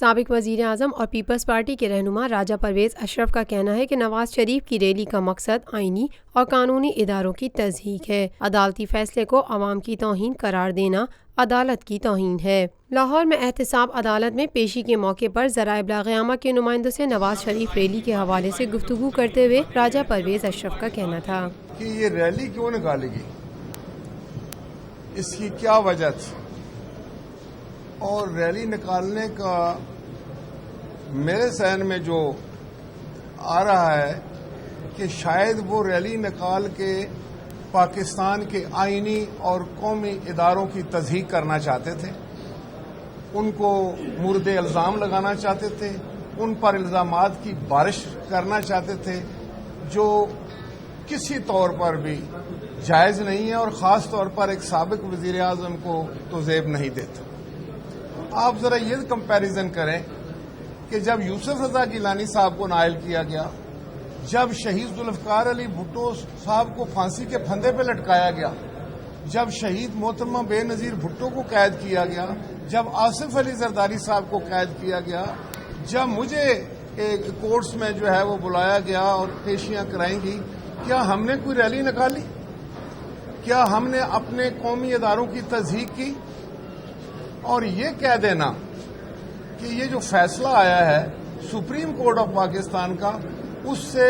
سابق وزیر اعظم اور پیپلز پارٹی کے رہنما راجہ پرویز اشرف کا کہنا ہے کہ نواز شریف کی ریلی کا مقصد آئینی اور قانونی اداروں کی تضحیک ہے۔ عدالتی فیصلے کو عوام کی توہین قرار دینا عدالت کی توہین ہے۔ لاہور میں احتساب عدالت میں پیشی کے موقع پر ذرائع ابلاغ عامہ کے نمائندوں سے نواز شریف ریلی کے حوالے سے گفتگو کرتے ہوئے راجہ پرویز اشرف کا کہنا تھا کہ یہ ریلی کیوں نکالے گی، اس کی کیا وجہ تھی، اور ریلی نکالنے کا میرے ذہن میں جو آ رہا ہے کہ شاید وہ ریلی نکال کے پاکستان کے آئینی اور قومی اداروں کی تضحیک کرنا چاہتے تھے، ان کو مورد الزام لگانا چاہتے تھے، ان پر الزامات کی بارش کرنا چاہتے تھے جو کسی طور پر بھی جائز نہیں ہے اور خاص طور پر ایک سابق وزیر اعظم کو تو زیب نہیں دیتا۔ آپ ذرا یہ کمپیریزن کریں کہ جب یوسف رضا گیلانی صاحب کو نائل کیا گیا، جب شہید ذوالفقار علی بھٹو صاحب کو پھانسی کے پھندے پہ لٹکایا گیا، جب شہید محترمہ بے نظیر بھٹو کو قید کیا گیا، جب آصف علی زرداری صاحب کو قید کیا گیا، جب مجھے کورٹس میں جو ہے وہ بلایا گیا اور پیشیاں کرائیں گی، کیا ہم نے کوئی ریلی نکالی؟ کیا ہم نے اپنے قومی اداروں کی تضحیک کی؟ اور یہ کہہ دینا کہ یہ جو فیصلہ آیا ہے سپریم کورٹ آف پاکستان کا، اس سے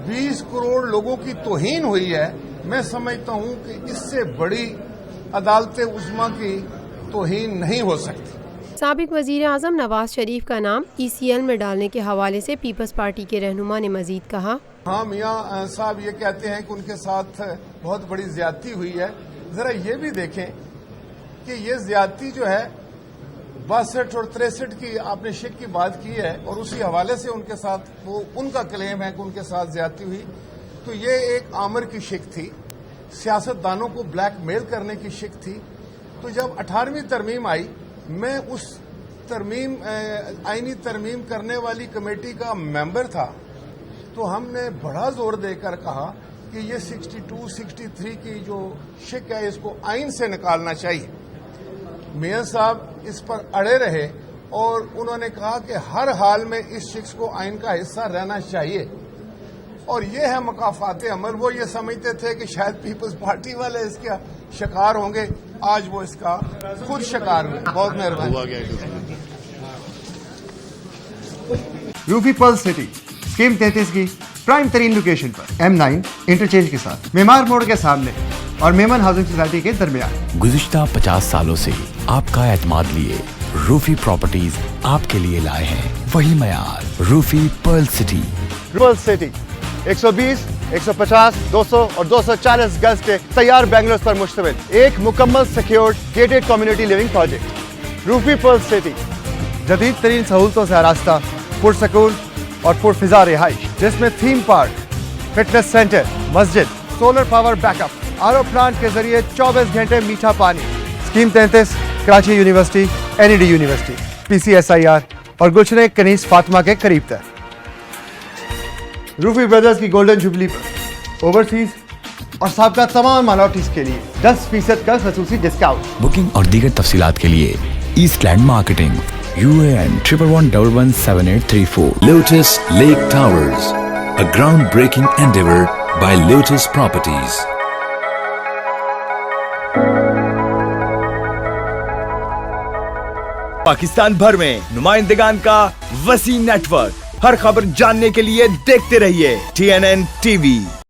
20 کروڑ لوگوں کی توہین ہوئی ہے، میں سمجھتا ہوں کہ اس سے بڑی عدالت عظمیٰ کی توہین نہیں ہو سکتی۔ سابق وزیر اعظم نواز شریف کا نام ECL میں ڈالنے کے حوالے سے پیپلز پارٹی کے رہنما نے مزید کہا، ہاں میاں صاحب یہ کہتے ہیں کہ ان کے ساتھ بہت بڑی زیادتی ہوئی ہے، ذرا یہ بھی دیکھیں کہ یہ زیادتی جو ہے 62 اور 63 کی آپ نے شک کی بات کی ہے اور اسی حوالے سے ان کے ساتھ وہ ان کا کلیم ہے کہ ان کے ساتھ زیادتی ہوئی، تو یہ ایک آمر کی شک تھی، سیاست دانوں کو بلیک میل کرنے کی شک تھی۔ تو جب 18ویں ترمیم آئی، میں اس آئینی ترمیم کرنے والی کمیٹی کا ممبر تھا، تو ہم نے بڑا زور دے کر کہا کہ یہ 62 63 کی جو شک ہے اس کو آئین سے نکالنا چاہیے۔ میاں صاحب اس پر اڑے رہے اور انہوں نے کہا کہ ہر حال میں اس شخص کو آئین کا حصہ رہنا چاہیے، اور یہ ہے مکافات عمل۔ وہ یہ سمجھتے تھے کہ شاید پیپلز پارٹی والے اس کا شکار ہوں گے، آج وہ اس کا خود شکار ہوئے۔ بہت مہربانی۔ روفی پرل سٹی اسکیم 33 کی پرائم ترین لوکیشن پر M9 انٹرچینج کے ساتھ معمار موڑ کے سامنے اور میمن ہاؤسنگ سوسائٹی کے درمیان۔ گزشتہ 50 سالوں سے آپ کا اعتماد لیے روفی پراپرٹیز آپ کے لیے لائے ہیں وہی معیار، روفی پرل سٹی۔ پرل سٹی 120 150 200 اور 240 گز کے تیار بنگلوز پر مشتمل ایک مکمل secured gated community living project. Rufi Pearl City جدید ترین سہولتوں سے آراستہ، پرسکون اور پرفضا رہائش، جس میں تھیم پارک، فٹنس سینٹر، مسجد، solar power backup, RO plant کے ذریعے 24 گھنٹے میٹھا پانی۔ Scheme 33 Karachi university, NED university, PCSIR اور گلشن کنیز فاطمہ کے قریب تر۔ روفی بردرز کی گولڈن جوبلی پر اوورسیز اور سابقہ تمام مائنورٹیز کے لیے 10% کا خصوصی ڈسکاؤنٹ۔ بکنگ اور دیگر تفصیلات کے لیے east land marketing, UAN 11117834۔ Lotus Lake Towers, a groundbreaking endeavor by Lotus Properties. Pakistan بھر میں نمائندگان کا وسیع نیٹ ورک، ہر خبر جاننے کے لیے دیکھتے رہیے TNN TV۔